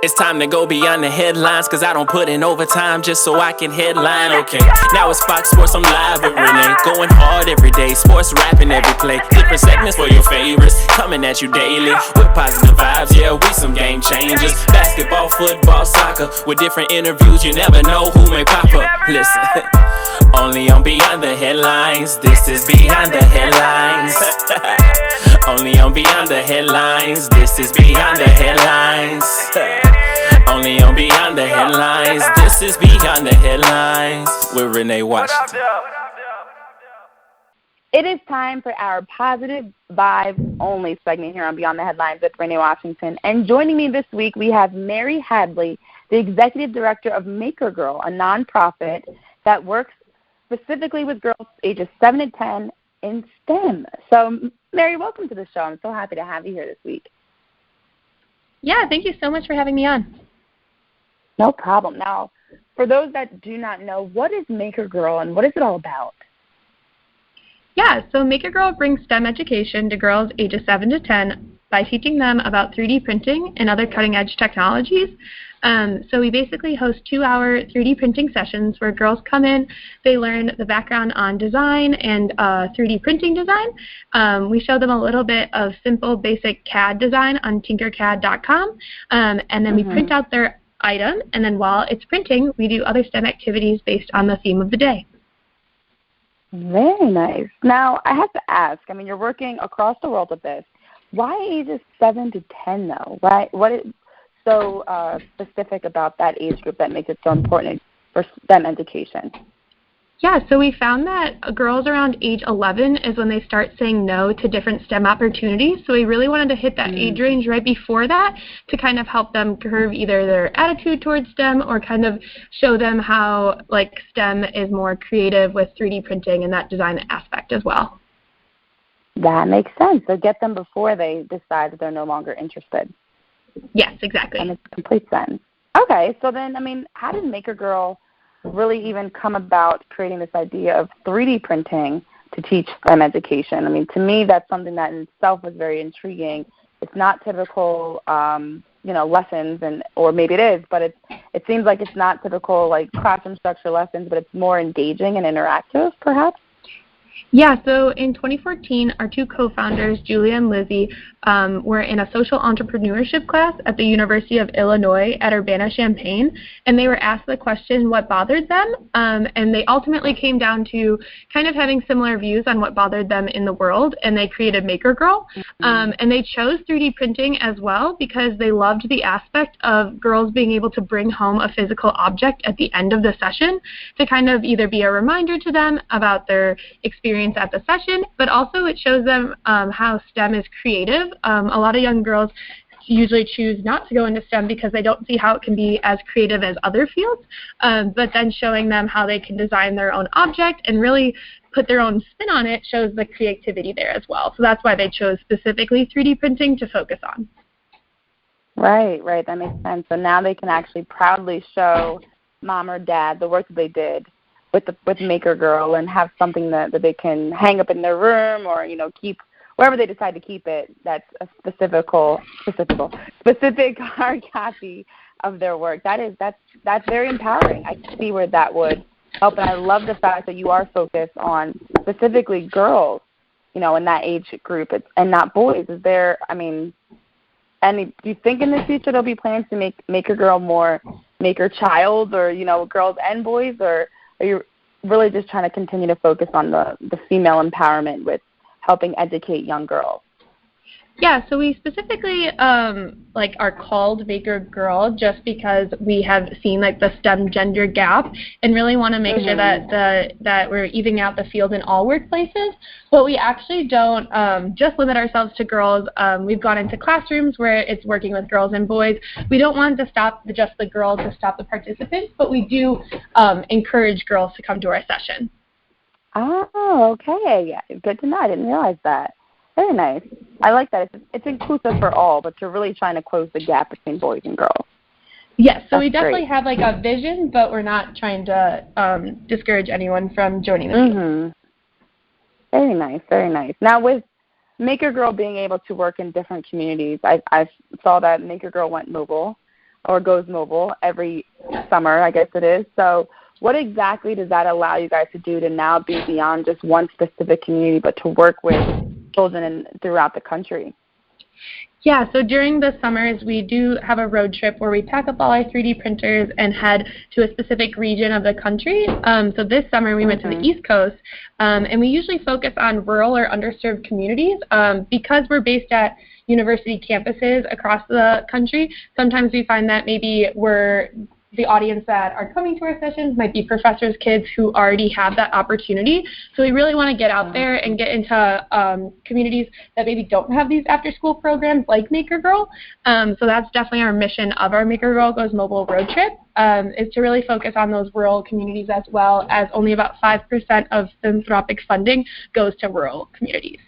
It's time to go beyond the headlines, cause I don't put in overtime just so I can headline. Okay, now it's Fox Sports, I'm live with Renee. Going hard every day, sports rapping every play. Different segments for your favorites, coming at you daily with positive vibes, yeah, we some game changers. Basketball, football, soccer, with different interviews, you never know who may pop up. Listen, only on Beyond the Headlines, this is Beyond the Headlines. Only on Beyond the Headlines, this is Beyond the Headlines. Only on Beyond the Headlines, this is Beyond the Headlines with Renee Washington. It is time for our positive vibes only segment here on Beyond the Headlines with Renee Washington. And joining me this week, we have Mary Hadley, the Executive Director of Maker Girl, a nonprofit that works specifically with girls ages 7 to 10 in STEM. So, Mary, welcome to the show. I'm so happy to have you here this week. Yeah, thank you so much for having me on. No problem. Now, for those that do not know, what is Maker Girl and what is it all about? Yeah, so Maker Girl brings STEM education to girls ages 7 to 10 by teaching them about 3D printing and other cutting-edge technologies. So we basically host 2-hour 3D printing sessions where girls come in, they learn the background on design and 3D printing design. We show them a little bit of simple, basic CAD design on tinkercad.com, and then we print out their item, and then while it's printing, we do other STEM activities based on the theme of the day. Very nice. Now, I have to ask, I mean, you're working across the world with this. Why ages 7 to 10, though? Why? What is so specific about that age group that makes it so important for STEM education? Yeah, so we found that girls around age 11 is when they start saying no to different STEM opportunities. So we really wanted to hit that age range right before that to kind of help them curve either their attitude towards STEM or kind of show them how like STEM is more creative with 3D printing and that design aspect as well. That makes sense. So get them before they decide that they're no longer interested. Yes, exactly. That makes complete sense. Okay, so then, I mean, how did Maker Girl really even come about creating this idea of 3D printing to teach STEM education? I mean, to me, that's something that in itself was very intriguing. It's not typical, lessons, or maybe it is, but it seems like it's not typical, like, classroom structure lessons, but it's more engaging and interactive, perhaps? Yeah, so in 2014, our two co-founders, Julia and Lizzie, were in a social entrepreneurship class at the University of Illinois at Urbana-Champaign, and they were asked the question, what bothered them? And they ultimately came down to kind of having similar views on what bothered them in the world, and they created Maker Girl. And they chose 3D printing as well because they loved the aspect of girls being able to bring home a physical object at the end of the session to kind of either be a reminder to them about their experience at the session, but also it shows them how STEM is creative. A lot of young girls usually choose not to go into STEM because they don't see how it can be as creative as other fields, but then showing them how they can design their own object and really put their own spin on it shows the creativity there as well. So that's why they chose specifically 3D printing to focus on. Right, that makes sense. So now they can actually proudly show mom or dad the work that they did with Maker Girl and have something that they can hang up in their room or, keep wherever they decide to keep it. That's a specific hard copy of their work. That's very empowering. I can see where that would help, and I love the fact that you are focused on specifically girls, in that age group and not boys. Is there, do you think in the future there'll be plans to make Maker Girl more Maker Child or, girls and boys, or are you really just trying to continue to focus on the female empowerment with helping educate young girls? Yeah, so we specifically are called Maker Girl just because we have seen the STEM gender gap and really want to make sure that we're evening out the field in all workplaces. But we actually don't just limit ourselves to girls. We've gone into classrooms where it's working with girls and boys. We don't want to stop just the girls to stop the participants, but we do encourage girls to come to our session. Oh, okay. Yeah, good to know. I didn't realize that. Very nice. I like that. It's inclusive for all, but you're really trying to close the gap between boys and girls. Yes, so we definitely have a vision, but we're not trying to discourage anyone from joining the field. Very nice, very nice. Now with Maker Girl being able to work in different communities, I saw that Maker Girl went mobile. or goes mobile every summer, I guess it is. So what exactly does that allow you guys to do to now be beyond just one specific community, but to work with children throughout the country? Yeah, so during the summers, we do have a road trip where we pack up all our 3D printers and head to a specific region of the country. So this summer, we went to the East Coast, and we usually focus on rural or underserved communities. Because we're based at university campuses across the country, sometimes we find that maybe the audience that are coming to our sessions might be professors' kids who already have that opportunity. So we really want to get out there and get into communities that maybe don't have these after-school programs like Maker Girl. So that's definitely our mission of our Maker Girl Goes Mobile road trip, is to really focus on those rural communities, as well as only about 5% of philanthropic funding goes to rural communities.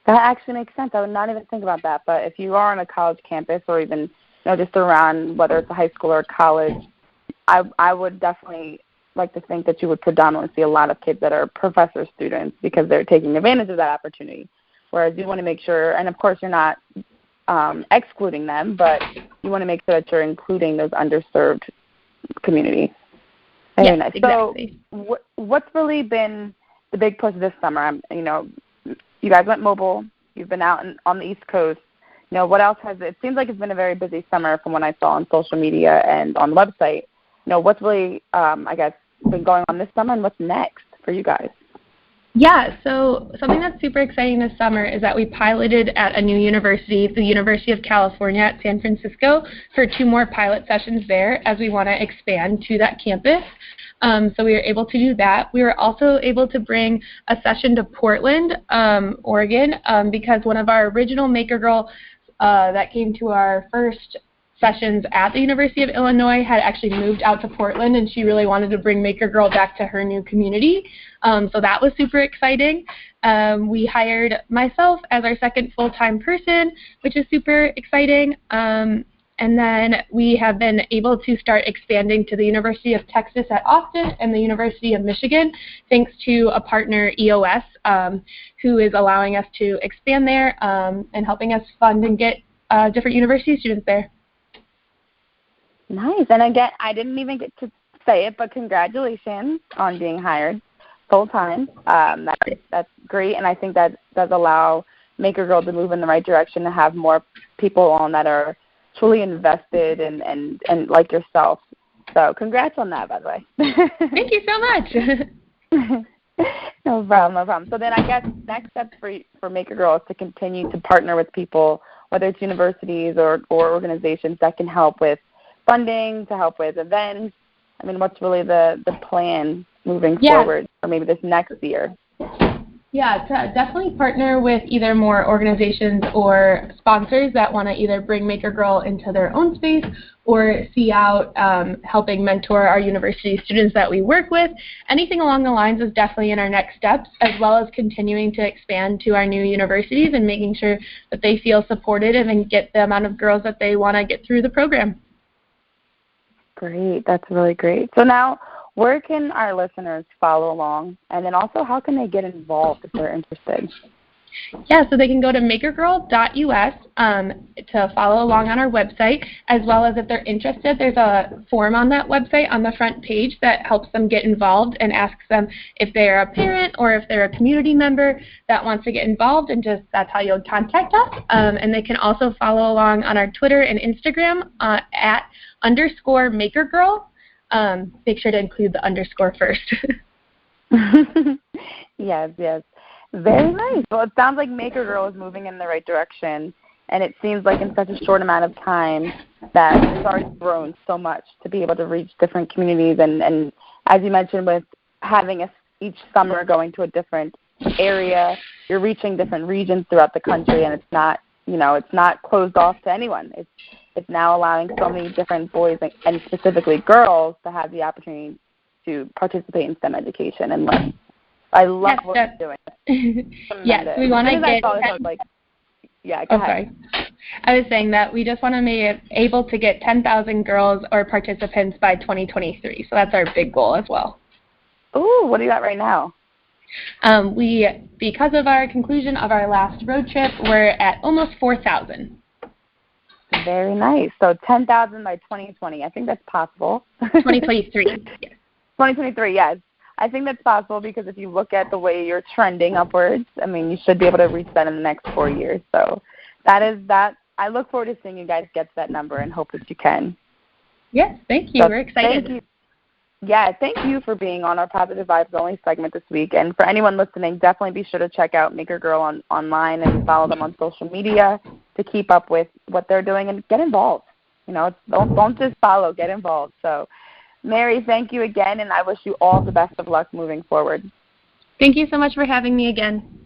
That actually makes sense. I would not even think about that. But if you are on a college campus, or even just around, whether it's a high school or a college, I would definitely like to think that you would predominantly see a lot of kids that are professor students, because they're taking advantage of that opportunity. Whereas you want to make sure, and of course you're not excluding them, but you want to make sure that you're including those underserved communities. Very nice. Exactly. So what's really been the big push this summer? You guys went mobile. You've been out on the East Coast. What else it seems like it's been a very busy summer from what I saw on social media and on the website. What's really, been going on this summer, and what's next for you guys? Yeah, so something that's super exciting this summer is that we piloted at a new university, the University of California at San Francisco, for 2 more pilot sessions there, as we want to expand to that campus. So we were able to do that. We were also able to bring a session to Portland, Oregon, because one of our original Maker Girl that came to our first sessions at the University of Illinois had actually moved out to Portland, and she really wanted to bring Maker Girl back to her new community. So that was super exciting. We hired myself as our second full-time person, which is super exciting. And then we have been able to start expanding to the University of Texas at Austin and the University of Michigan, thanks to a partner, EOS, who is allowing us to expand there and helping us fund and get different university students there. Nice. And again, I didn't even get to say it, but congratulations on being hired full-time. That's great, and I think that does allow Maker Girl to move in the right direction, to have more people on that are truly invested and like yourself. So congrats on that, by the way. Thank you so much. No problem. So then I guess next steps for Maker Girl is to continue to partner with people, whether it's universities or organizations that can help with funding, to help with events. What's really the plan moving forward, or maybe this next year? Yeah, to definitely partner with either more organizations or sponsors that want to either bring Maker Girl into their own space or see out helping mentor our university students that we work with. Anything along the lines is definitely in our next steps, as well as continuing to expand to our new universities and making sure that they feel supported and get the amount of girls that they want to get through the program. Great. That's really great. So now, where can our listeners follow along? And then also, how can they get involved if they're interested? Yeah, so they can go to makergirl.us to follow along on our website, as well as if they're interested, there's a form on that website on the front page that helps them get involved and asks them if they're a parent or if they're a community member that wants to get involved, and just that's how you'll contact us. And they can also follow along on our Twitter and Instagram at _makergirl. Make sure to include the underscore first. Yes. Very nice. Well, it sounds like Maker Girl is moving in the right direction, and it seems like in such a short amount of time that it's already grown so much to be able to reach different communities. And as you mentioned, with having each summer going to a different area, you're reaching different regions throughout the country, and it's not closed off to anyone. It's now allowing so many different boys and specifically girls to have the opportunity to participate in STEM education and learn. I love what you're doing. Yes, we want to get. Go ahead. Sorry. I was saying that we just want to be able to get 10,000 girls or participants by 2023. So that's our big goal as well. Ooh, what do you got right now? Because of our conclusion of our last road trip, we're at almost 4,000. Very nice. So 10,000 by 2020. I think that's possible. 2023. Yes. 2023, yes. I think that's possible because if you look at the way you're trending upwards, I mean, you should be able to reach that in the next 4 years. So that is that. I look forward to seeing you guys get to that number and hope that you can. Yes, thank you. So we're excited. Thank you. Yeah, thank you for being on our Positive Vibes Only segment this week. And for anyone listening, definitely be sure to check out Maker Girl online and follow them on social media to keep up with what they're doing and get involved. You know, don't just follow, get involved. So, Mary, thank you again, and I wish you all the best of luck moving forward. Thank you so much for having me again.